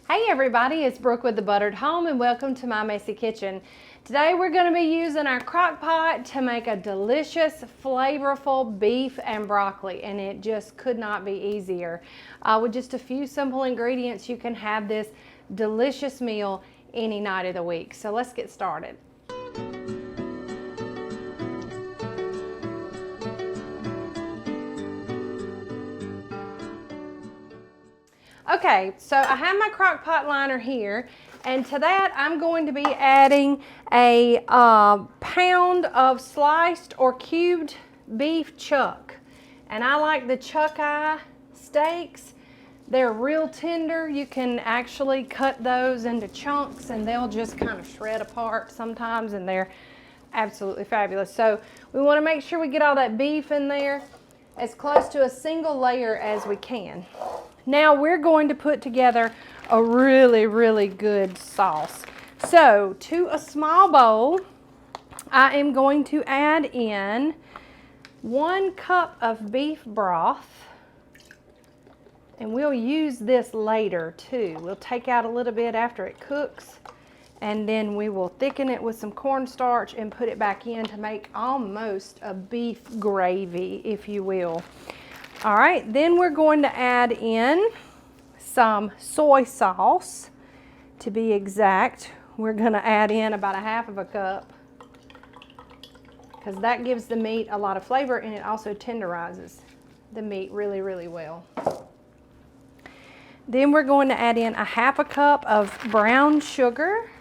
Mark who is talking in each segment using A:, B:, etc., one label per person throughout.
A: Hey everybody, it's Brooke with The Buttered Home and welcome to my messy kitchen. Today we're going to be using our crock pot to make a delicious, flavorful beef and broccoli, and it just could not be easier. With just a few simple ingredients, you can have this delicious meal any night of the week. So let's get started. Okay, so I have my crock pot liner here, and to that I'm going to be adding a pound of sliced or cubed beef chuck. And I like the chuck eye steaks. They're real tender. You can actually cut those into chunks and they'll just kind of shred apart sometimes, and they're absolutely fabulous. So we want to make sure we get all that beef in there as close to a single layer as we can. Now we're going to put together a really good sauce. So to a small bowl, I am going to add in 1 cup of beef broth, and we'll use this later too. We'll take out a little bit after it cooks, and then we will thicken it with some cornstarch and put it back in to make almost a beef gravy, if you will. All right, then we're going to add in some soy sauce. To be exact, we're going to add in about 1/2 cup because that gives the meat a lot of flavor, and it also tenderizes the meat really well. Then we're going to add in 1/2 cup of brown sugar.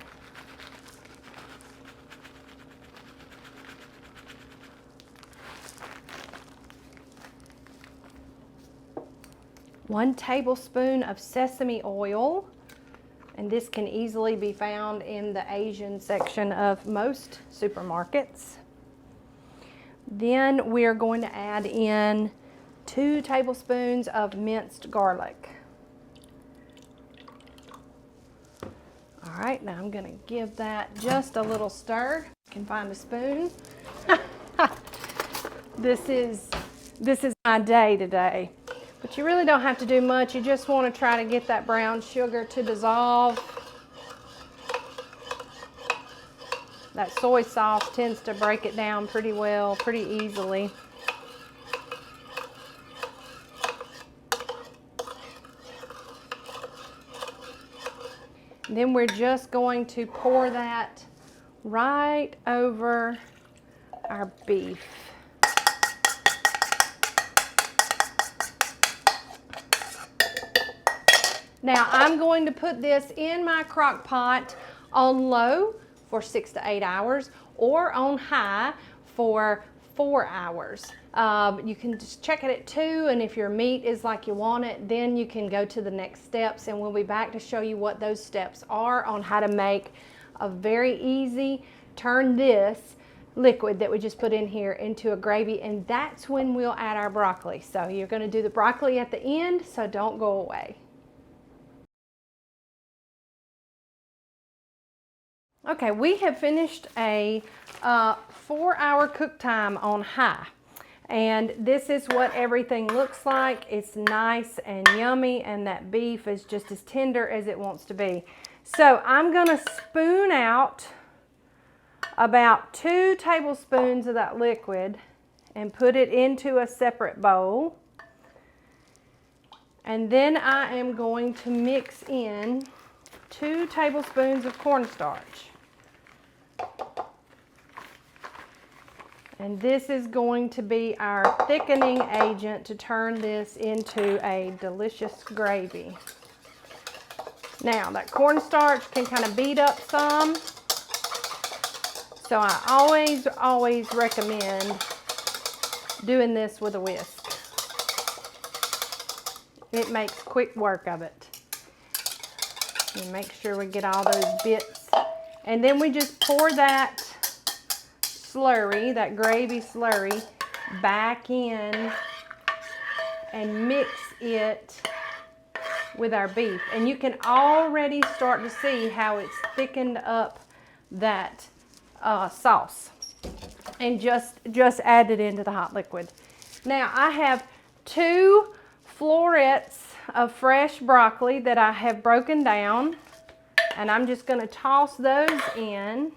A: One tablespoon of sesame oil, and this can easily be found in the Asian section of most supermarkets. Then we are going to add in 2 tablespoons of minced garlic. All right, now I'm going to give that just a little stir. I can find a spoon. This is my day today. But you really don't have to do much. You just want to try to get that brown sugar to dissolve. That soy sauce tends to break it down pretty well, pretty easily. And then we're just going to pour that right over our beef. Now I'm going to put this in my crock pot on low for 6 to 8 hours, or on high for 4 hours. You can just check it at 2, and if your meat is like you want it, then you can go to the next steps, and we'll be back to show you what those steps are on how to make a very easy, turn this liquid that we just put in here into a gravy, and that's when we'll add our broccoli. So you're going to do the broccoli at the end, so don't go away. Okay, we have finished a 4-hour cook time on high, and this is what everything looks like. It's nice and yummy, and that beef is just as tender as it wants to be. So I'm going to spoon out about 2 tablespoons of that liquid and put it into a separate bowl. And then I am going to mix in 2 tablespoons of cornstarch. And this is going to be our thickening agent to turn this into a delicious gravy. Now, that cornstarch can kind of beat up some, so I always recommend doing this with a whisk. It makes quick work of it. And make sure we get all those bits. And then we just pour that slurry, that gravy slurry, back in and mix it with our beef. And you can already start to see how it's thickened up that sauce, and just add it into the hot liquid. Now I have 2 florets of fresh broccoli that I have broken down, and I'm just going to toss those in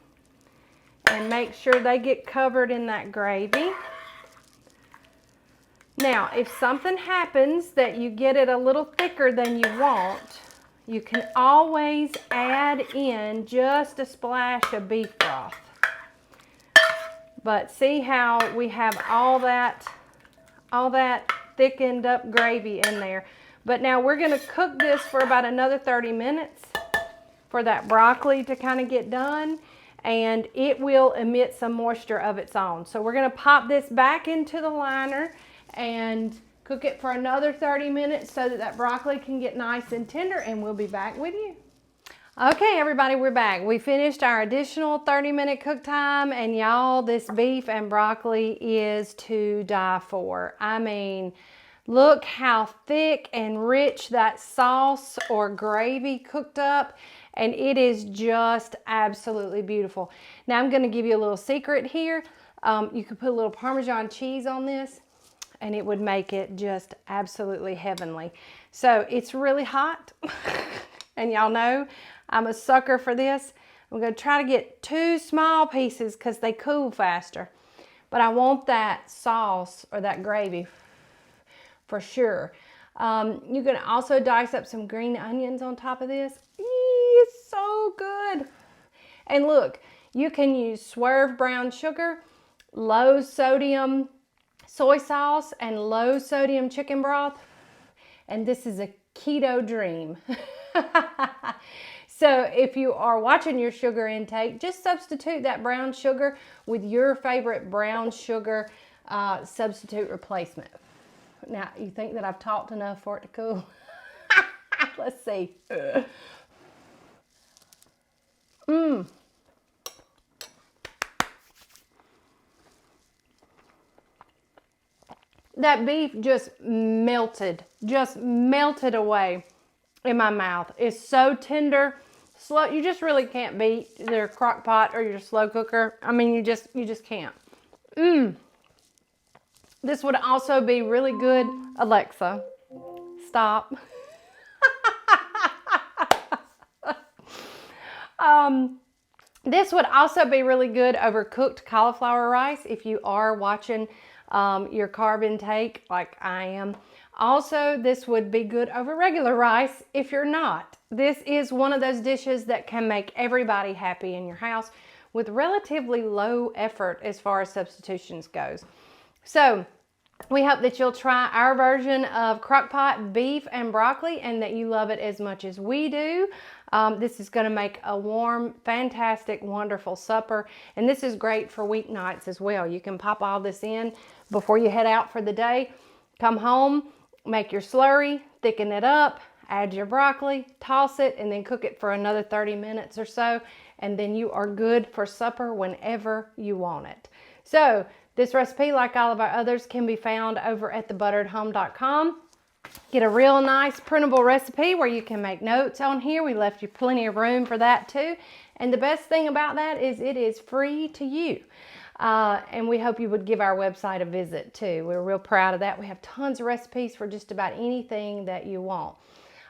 A: and make sure they get covered in that gravy. Now, if something happens that you get it a little thicker than you want, you can always add in just a splash of beef broth. But see how we have all that thickened up gravy in there. But now we're going to cook this for about another 30 minutes for that broccoli to kind of get done, and it will emit some moisture of its own. So we're going to pop this back into the liner and cook it for another 30 minutes so that broccoli can get nice and tender, and we'll be back with you. Okay, everybody, we're back. We finished our additional 30-minute cook time, and y'all, this beef and broccoli is to die for. I mean, look how thick and rich that sauce or gravy cooked up, and it is just absolutely beautiful. Now, I'm going to give you a little secret here. You could put a little Parmesan cheese on this, and it would make it just absolutely heavenly. So it's really hot, and y'all know I'm a sucker for this. I'm going to try to get 2 small pieces because they cool faster. But I want that sauce or that gravy for sure. You can also dice up some green onions on top of this. It's so good. And look, you can use Swerve brown sugar, low sodium soy sauce, and low sodium chicken broth. And this is a keto dream. So if you are watching your sugar intake, just substitute that brown sugar with your favorite brown sugar substitute replacement. Now, you think that I've talked enough for it to cool? Let's see. That beef just melted away in my mouth. It's so tender. Slow, you just really can't beat their crock pot or your slow cooker. I mean, you just can't. This would also be really good. Alexa, stop. This would also be really good over cooked cauliflower rice if you are watching your carb intake like I am. Also, this would be good over regular rice if you're not. This is one of those dishes that can make everybody happy in your house with relatively low effort as far as substitutions goes. So, we hope that you'll try our version of crock pot beef and broccoli and that you love it as much as we do. This is going to make a warm, fantastic, wonderful supper. And this is great for weeknights as well. You can pop all this in before you head out for the day. Come home, make your slurry, thicken it up, add your broccoli, toss it, and then cook it for another 30 minutes or so. And then you are good for supper whenever you want it. So, this recipe, like all of our others, can be found over at thebutteredhome.com. Get a real nice printable recipe where you can make notes on here. We left you plenty of room for that too. And the best thing about that is it is free to you. And we hope you would give our website a visit too. We're real proud of that. We have tons of recipes for just about anything that you want.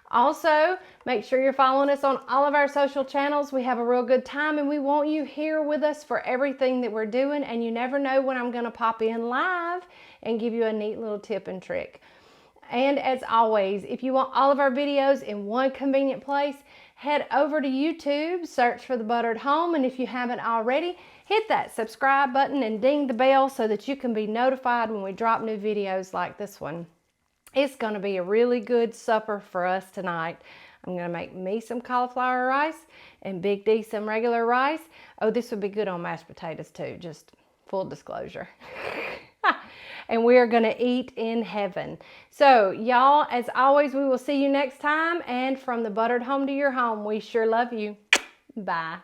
A: Also, make sure you're following us on all of our social channels. We have a real good time and we want you here with us for everything that we're doing. And you never know when I'm going to pop in live and give you a neat little tip and trick. And as always, if you want all of our videos in one convenient place, head over to YouTube, search for The Buttered Home. And if you haven't already, hit that subscribe button and ding the bell so that you can be notified when we drop new videos like this one. It's going to be a really good supper for us tonight. I'm going to make me some cauliflower rice and Big D some regular rice. Oh, this would be good on mashed potatoes too, just full disclosure. And we are going to eat in heaven. So, y'all, as always, we will see you next time. And from the buttered home to your home, we sure love you. Bye.